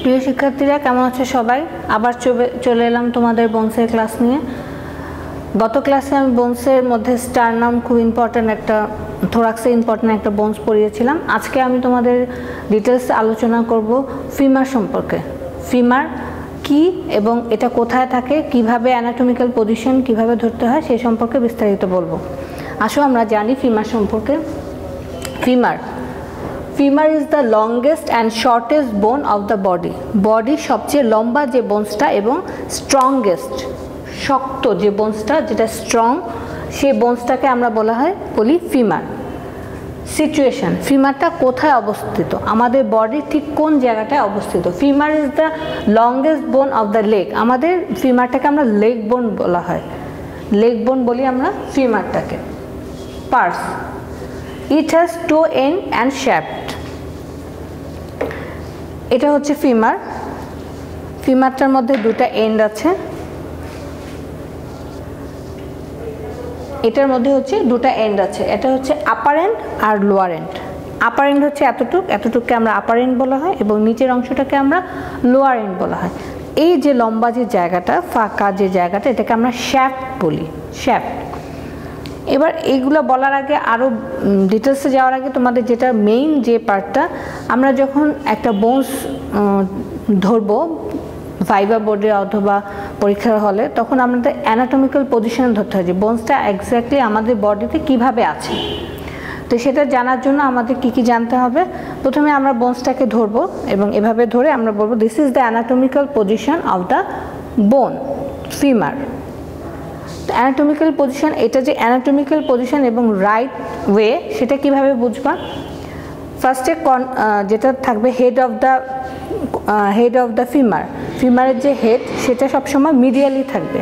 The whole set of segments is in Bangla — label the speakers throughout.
Speaker 1: প্রিয় শিক্ষার্থীরা, কেমন আছো সবাই? আবার চলে এলাম তোমাদের বোনসের ক্লাস নিয়ে। গত ক্লাসে আমি বোনসের মধ্যে স্টারনাম খুব ইম্পর্ট্যান্ট একটা, থোরাক্সে ইম্পর্ট্যান্ট একটা বোনস পড়িয়েছিলাম। আজকে আমি তোমাদের ডিটেলস আলোচনা করব ফিমার সম্পর্কে। ফিমার কি এবং এটা কোথায় থাকে, কিভাবে অ্যানাটমিক্যাল পজিশন কিভাবে ধরতে হয় সেই সম্পর্কে বিস্তারিত বলবো। আসো আমরা জানি ফিমার সম্পর্কে। Femur is the longest and shortest বোন অফ দ্য বডি। বডির সবচেয়ে লম্বা যে বোনসটা এবং স্ট্রংগেস্ট, শক্ত যে বোনসটা, যেটা স্ট্রং, সেই বোনসটাকে আমরা বলি ফিমার। সিচুয়েশন, ফিমারটা কোথায় অবস্থিত, আমাদের বডির ঠিক কোন জায়গাটায় অবস্থিত। ফিমার ইজ দ্য লংগেস্ট বোন অফ দ্য লেগ। আমাদের ফিমারটাকে আমরা লেগ বোন বলা হয়, লেগ বোন বলি আমরা ফিমারটাকে। Parts, it has two end and shaft. এটা হচ্ছে ফিমার। ফিমারটার মধ্যে দুটা এন্ড আছে, এটার মধ্যে হচ্ছে দুটা এন্ড আছে। এটা হচ্ছে আপার এন্ড আর লোয়ার এন্ড। আপার এন্ড হচ্ছে এতটুককে আমরা আপার এন্ড বলা হয় এবং নিচের অংশটাকে আমরা লোয়ার এন্ড বলা হয়। এই যে লম্বা যে জায়গাটা, ফাঁকা যে জায়গাটা, এটাকে আমরা শ্যাফট বলি, শ্যাফট। এবার এইগুলো বলার আগে, আরও ডিটেলসে যাওয়ার আগে, তোমাদের যেটা মেইন যে পার্টটা, আমরা যখন একটা বোনস ধরবো ভাইভা বোর্ডে অথবা পরীক্ষার হলে, তখন আমাদের অ্যানাটমিক্যাল পজিশনে ধরতে হয় যে বোনসটা এক্স্যাক্টলি আমাদের বডিতে কিভাবে আছে। তো সেটা জানার জন্য আমাদের কি জানতে হবে। প্রথমে আমরা বোনসটাকে ধরবো এবং এভাবে ধরে আমরা বলবো this is the anatomical position of the bone, femur. Anatomical position, এটা যে অ্যানাটমিক্যাল পজিশন এবং রাইট ওয়ে, সেটা কিভাবে বুঝবা? ফার্স্টে যেটা থাকবে হেড অফ দ্য ফিমার। ফিমারের যে হেড, সেটা সবসময় মিডিয়ালি থাকবে।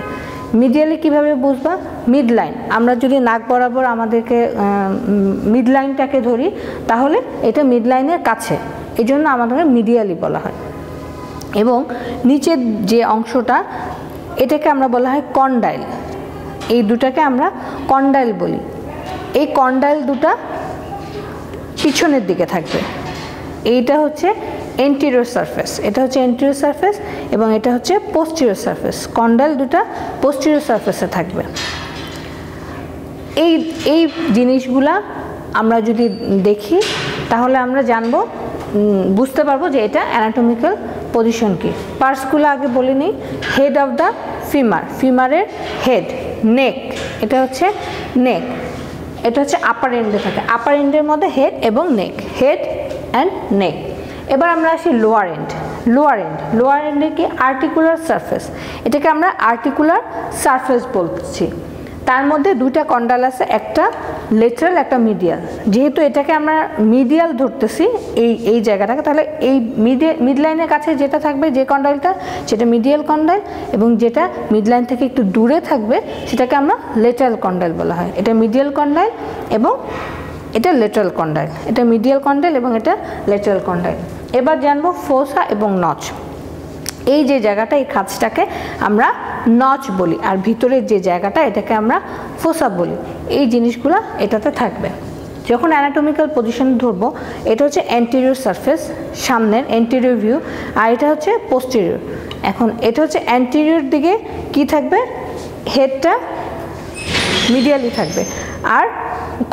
Speaker 1: মিডিয়ালি কিভাবে বুঝবা? Mid line. আমরা যদি নাক বরাবর আমাদেরকে মিড লাইনটাকে ধরি, তাহলে এটা মিড লাইনের কাছে, এই জন্য আমাদেরকে মিডিয়ালি বলা হয়। এবং নিচের যে অংশটা, এটাকে আমরা বলা হয় কন্ডাইল। এই দুটাকে আমরা কন্ডাইল বলি। এই কন্ডাইল দুটা পিছনের দিকে থাকবে। এইটা হচ্ছে এন্টেরিয়র সারফেস, এটা হচ্ছে এন্টেরিয়র সারফেস এবং এটা হচ্ছে পোস্টেরিয়র সারফেস। কন্ডাইল দুটা পোস্টেরিয়র সারফেসে থাকবে। এই জিনিসগুলা আমরা যদি দেখি, তাহলে আমরা বুঝতে পারবো যে এটা অ্যানাটমিক্যাল পজিশন কি। পার্টসগুলো আগে বলে নিই। হেড অফ দ্য ফিমার, ফিমারের হেড, নেক, এটা হচ্ছে নেক, এটা হচ্ছে আপার এন্ডে থাকে। আপার এন্ডের মধ্যে হেড এবং নেক, হেড অ্যান্ড নেক। এবার আমরা আসি লোয়ার এন্ড। লোয়ার এন্ডে কি? Articular surface. এটাকে আমরা আর্টিকুলার সারফেস বলছি। তার মধ্যে দুইটা কন্ডাল আছে, একটা লেটারাল, একটা মিডিয়াল। যেহেতু এটাকে আমরা মিডিয়াল ধরতেছি, এই জায়গাটাকে, তাহলে এই মিড লাইনের কাছে যেটা থাকবে, যে কন্ডাইলটা, সেটা মিডিয়াল কন্ডাইল, এবং যেটা মিড লাইন থেকে একটু দূরে থাকবে, সেটাকে আমরা লেটারাল কন্ডাইল বলা হয়। এটা মিডিয়াল কন্ডাইল এবং এটা লেটারাল কন্ডাইল। এটা মিডিয়াল কন্ডাইল এবং এটা লেটারাল কন্ডাইল। এবার জানবো ফোসা এবং নচ। এই যে জায়গাটা, এই খাঁজটাকে আমরা নচ বলি, আর ভিতরের যে জায়গাটা, এটাকে আমরা ফোসা বলি। এই জিনিসগুলো এটাতে থাকবে। যখন অ্যানাটমিক্যাল পজিশন ধরবো, এটা হচ্ছে অ্যান্টেরিয়র সারফেস, সামনের অ্যান্টেরিয়র ভিউ, আর এটা হচ্ছে পোস্টেরিয়র। এখন এটা হচ্ছে অ্যান্টেরিয়র দিকে কি থাকবে? হেডটা মিডিয়ালি থাকবে আর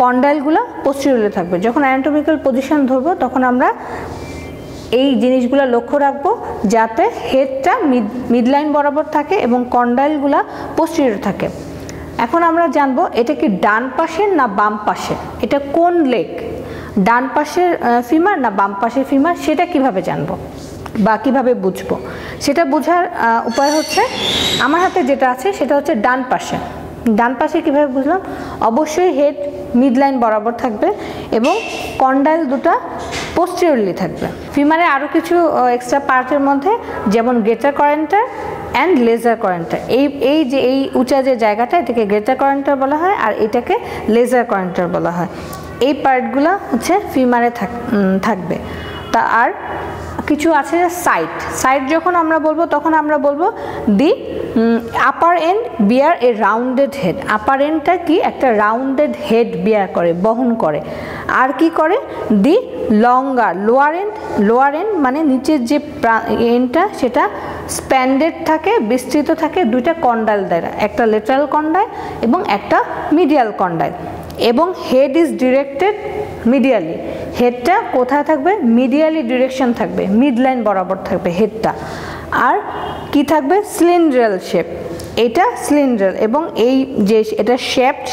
Speaker 1: কন্ডাইলগুলো পোস্টেরিয়রলি থাকবে। যখন অ্যানাটমিক্যাল পজিশন ধরবো, তখন আমরা এই জিনিসগুলো লক্ষ্য রাখবো, যাতে হেডটা মিড লাইন বরাবর থাকে এবং কন্ডাইলগুলো পোস্টেরিয়র থাকে। এখন আমরা জানবো এটা কি ডান পাশের না বাম পাশের, এটা কোন লেগ, ডান পাশের ফিমার না বাম পাশের ফিমার, সেটা কিভাবে জানবো বা কিভাবে বুঝবো? সেটা বোঝার উপায় হচ্ছে, আমার হাতে যেটা আছে সেটা হচ্ছে ডান পাশে। ডান পাশে কীভাবে বুঝলাম? অবশ্যই হেড মিড লাইন বরাবর থাকবে এবং কন্ডাইল দুটা পোস্টেরিয়রলি থাকবে। ফিমারে আরও কিছু এক্সট্রা পার্টের মধ্যে, যেমন গ্রেটার করেন্টার অ্যান্ড লেজার করেন্টার। এই উঁচা যে জায়গাটা, এটাকে গ্রেটার করেন্টার বলা হয়, আর এটাকে লেজার করেন্টার বলা হয়। এই পার্টগুলো হচ্ছে ফিমারে থাকবে। আর কিছু আছে সাইড। সাইড যখন আমরা বলবো তখন আমরা বলবো the upper end bear a rounded head. Upper এন্ডটা কি, একটা রাউন্ডেড হেড বিয়ার করে, বহন করে। আর কি করে, দি লঙ্গার লোয়ার এন্ড মানে নিচের যে এন্ডটা সেটা স্প্যান্ডেড থাকে, বিস্তৃত থাকে দুইটা কন্ডাইল দ্বারা, একটা লেটারাল কন্ডাইল এবং একটা মিডিয়াল কন্ডাইল। এবং হেড ইজ ডিরেক্টেড মিডিয়ালি। হেডটা কোথায় থাকবে, মিডিয়ালি ডিরেকশন থাকবে, মিড লাইন বরাবর থাকবে হেডটা। আর কি থাকবে, সিলিন্ড্রাল শেপ, এটা সিলিন্ড্রাল। এবং এই যে এটা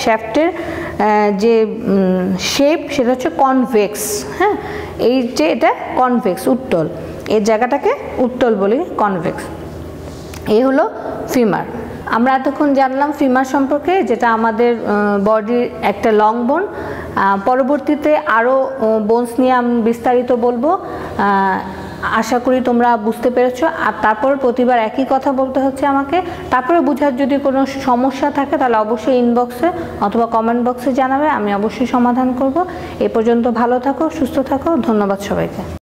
Speaker 1: শ্যাফটের যে শেপ সেটা হচ্ছে কনভেক্স। হ্যাঁ, এই যে এটা কনভেক্স, উত্তল, এই জায়গাটাকে উত্তল বলি, কনভেক্স। এই হলো ফিমার। আমরা এতক্ষণ জানলাম ফিমার সম্পর্কে, যেটা আমাদের বডির একটা লং বোন। পরবর্তীতে আরও বোনস নিয়ে আমি বিস্তারিত বলবো। আশা করি তোমরা বুঝতে পেরেছো। আর তারপর প্রতিবার একই কথা বলতে হচ্ছে আমাকে। তারপরে বোঝার যদি কোনো সমস্যা থাকে তাহলে অবশ্যই ইনবক্সে অথবা কমেন্ট বক্সে জানাবে, আমি অবশ্যই সমাধান করব। এ পর্যন্ত ভালো থাকো, সুস্থ থাকো, ধন্যবাদ সবাইকে।